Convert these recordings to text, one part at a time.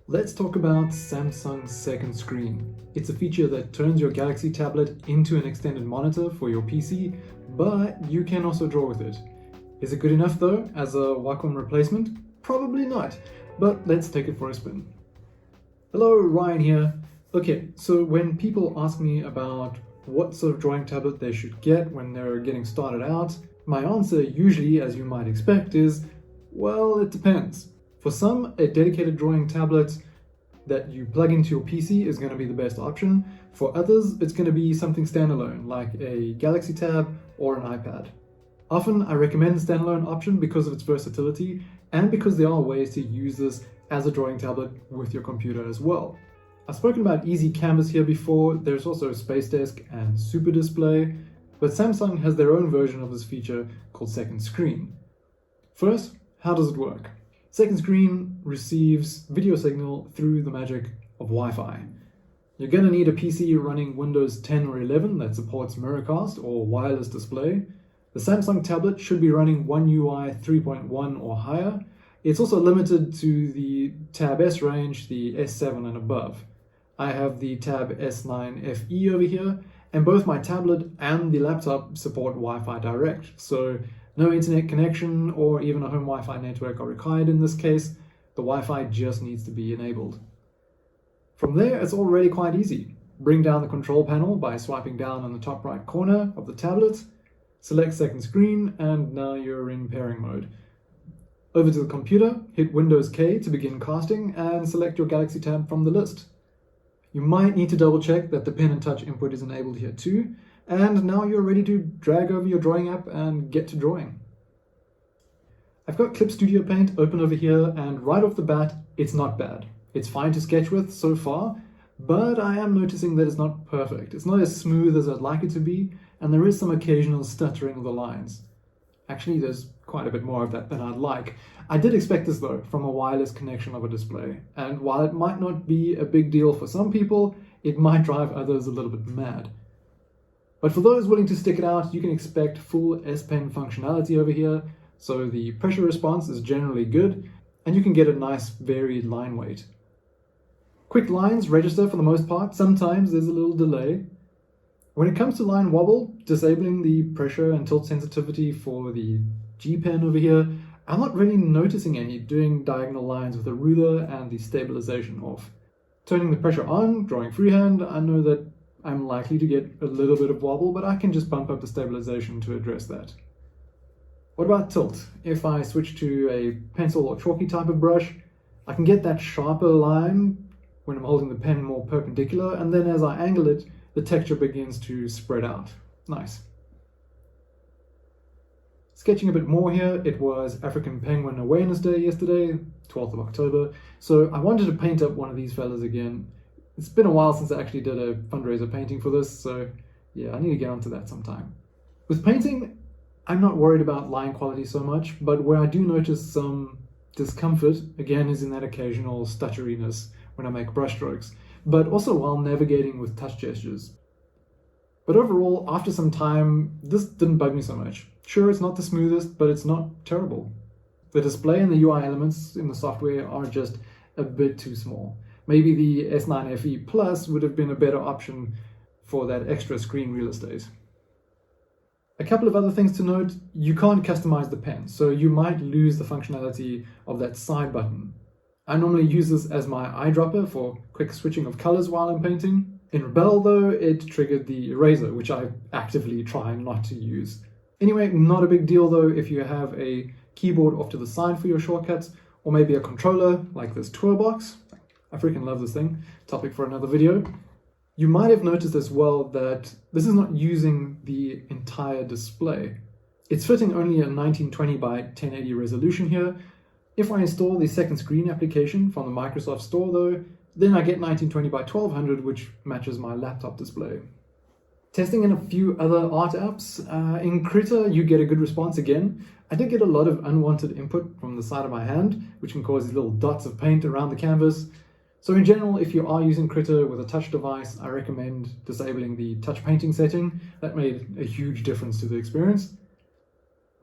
Let's talk about Samsung's second screen. It's a feature that turns your Galaxy tablet into an extended monitor for your PC, but you can also draw with it. Is it good enough though as a Wacom replacement? Probably not, but let's take it for a spin. Hello, Ryan here. Okay, so when people ask me about what sort of drawing tablet they should get when they're getting started out, my answer usually, as you might expect, is, well, it depends. For some, a dedicated drawing tablet that you plug into your PC is going to be the best option. For others, it's going to be something standalone, like a Galaxy Tab or an iPad. Often, I recommend the standalone option because of its versatility and because there are ways to use this as a drawing tablet with your computer as well. I've spoken about EasyCanvas here before. There's also Space Desk and Super Display, but Samsung has their own version of this feature called Second Screen. First, how does it work? Second Screen receives video signal through the magic of Wi-Fi. You're going to need a PC running Windows 10 or 11 that supports Miracast or wireless display. The Samsung tablet should be running One UI 3.1 or higher. It's also limited to the Tab S range, the S7 and above. I have the Tab S9FE over here, and both my tablet and the laptop support Wi-Fi Direct, so no internet connection or even a home Wi-Fi network are required in this case. The Wi-Fi just needs to be enabled. From there, it's already quite easy. Bring down the control panel by swiping down on the top right corner of the tablet, select Second Screen, and now you're in pairing mode. Over to the computer, hit Windows K to begin casting and select your Galaxy Tab from the list. You might need to double check that the pen and touch input is enabled here too, and now you're ready to drag over your drawing app and get to drawing. I've got Clip Studio Paint open over here, and right off the bat, it's not bad. It's fine to sketch with so far, but I am noticing that it's not perfect. It's not as smooth as I'd like it to be, and there is some occasional stuttering of the lines. Actually, there's quite a bit more of that than I'd like. I did expect this though, from a wireless connection of a display, and while it might not be a big deal for some people, it might drive others a little bit mad. But for those willing to stick it out, you can expect full S Pen functionality over here, so the pressure response is generally good, and you can get a nice varied line weight. Quick lines register for the most part. Sometimes there's a little delay. When it comes to line wobble, disabling the pressure and tilt sensitivity for the G Pen over here, I'm not really noticing any doing diagonal lines with a ruler and the stabilization off. Turning the pressure on, drawing freehand, I know that I'm likely to get a little bit of wobble, but I can just bump up the stabilization to address that. What about tilt? If I switch to a pencil or chalky type of brush, I can get that sharper line when I'm holding the pen more perpendicular, and then as I angle it, the texture begins to spread out. Nice. Sketching a bit more here, it was African Penguin Awareness Day yesterday, 12th of October, so I wanted to paint up one of these fellas again. It's been a while since I actually did a fundraiser painting for this, so yeah, I need to get onto that sometime. With painting, I'm not worried about line quality so much, but where I do notice some discomfort, again, is in that occasional stutteriness when I make brushstrokes, but also while navigating with touch gestures. But overall, after some time, this didn't bug me so much. Sure, it's not the smoothest, but it's not terrible. The display and the UI elements in the software are just a bit too small. Maybe the S9FE Plus would have been a better option for that extra screen real estate. A couple of other things to note: you can't customize the pen, so you might lose the functionality of that side button. I normally use this as my eyedropper for quick switching of colors while I'm painting. In Rebel though, it triggered the eraser, which I actively try not to use. Anyway, not a big deal though if you have a keyboard off to the side for your shortcuts, or maybe a controller like this Tourbox. I freaking love this thing. Topic for another video. You might have noticed as well that this is not using the entire display. It's fitting only a 1920 by 1080 resolution here. If I install the Second Screen application from the Microsoft Store though, then I get 1920 by 1200, which matches my laptop display. Testing in a few other art apps, in Krita you get a good response again. I did get a lot of unwanted input from the side of my hand, which can cause these little dots of paint around the canvas. So in general, if you are using Krita with a touch device, I recommend disabling the touch painting setting. That made a huge difference to the experience.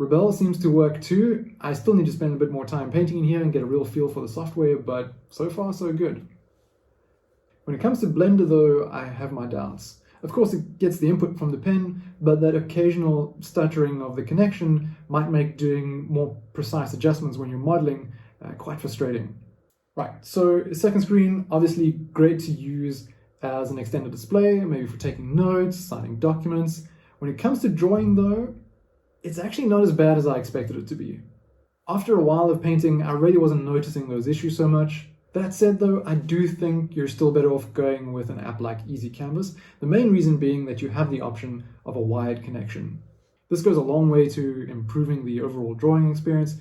Rebel seems to work too. I still need to spend a bit more time painting in here and get a real feel for the software, but so far so good. When it comes to Blender though, I have my doubts. Of course it gets the input from the pen, but that occasional stuttering of the connection might make doing more precise adjustments when you're modeling quite frustrating. Right, so second screen, obviously great to use as an extended display, maybe for taking notes, signing documents. When it comes to drawing though, it's actually not as bad as I expected it to be. After a while of painting, I really wasn't noticing those issues so much. That said though, I do think you're still better off going with an app like EasyCanvas, the main reason being that you have the option of a wired connection. This goes a long way to improving the overall drawing experience.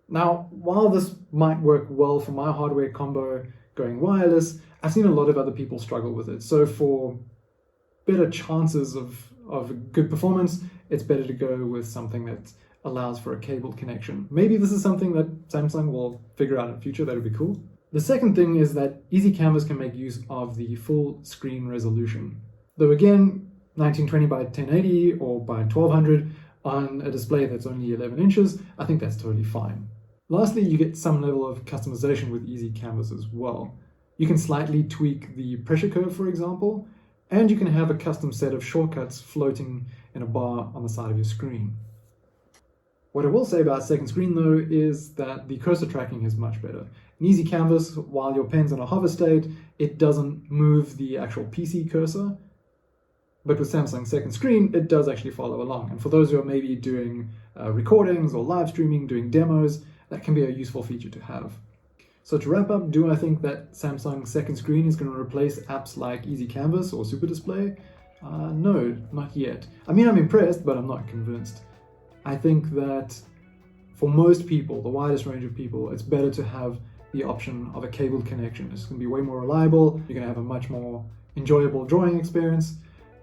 Now, while this might work well for my hardware combo going wireless, I've seen a lot of other people struggle with it. So for better chances of good performance, it's better to go with something that allows for a cabled connection. Maybe this is something that Samsung will figure out in the future. That would be cool. The second thing is that EasyCanvas can make use of the full screen resolution. Though again, 1920 by 1080 or by 1200 on a display that's only 11 inches, I think that's totally fine. Lastly, you get some level of customization with EasyCanvas as well. You can slightly tweak the pressure curve, for example, and you can have a custom set of shortcuts floating in a bar on the side of your screen. What I will say about second screen though is that the cursor tracking is much better. In EasyCanvas, while your pen's in a hover state, it doesn't move the actual PC cursor. But with Samsung's second screen, it does actually follow along. And for those who are maybe doing recordings or live streaming, doing demos, that can be a useful feature to have. So to wrap up, do I think that Samsung's second screen is going to replace apps like EasyCanvas or Super Display? No, not yet. I mean, I'm impressed, but I'm not convinced. I think that for most people, the widest range of people, it's better to have the option of a cabled connection. It's going to be way more reliable. You're going to have a much more enjoyable drawing experience.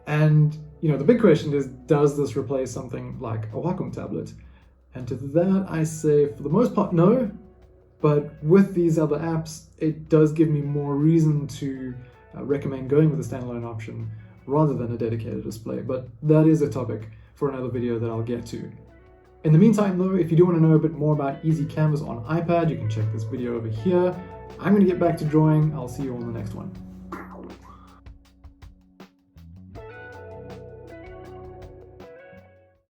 And, you know, the big question is, does this replace something like a Wacom tablet? And to that, I say, for the most part, no. But with these other apps, it does give me more reason to recommend going with a standalone option rather than a dedicated display. But that is a topic for another video that I'll get to. In the meantime though, if you do want to know a bit more about EasyCanvas on iPad, you can check this video over here. I'm going to get back to drawing. I'll see you all in the next one.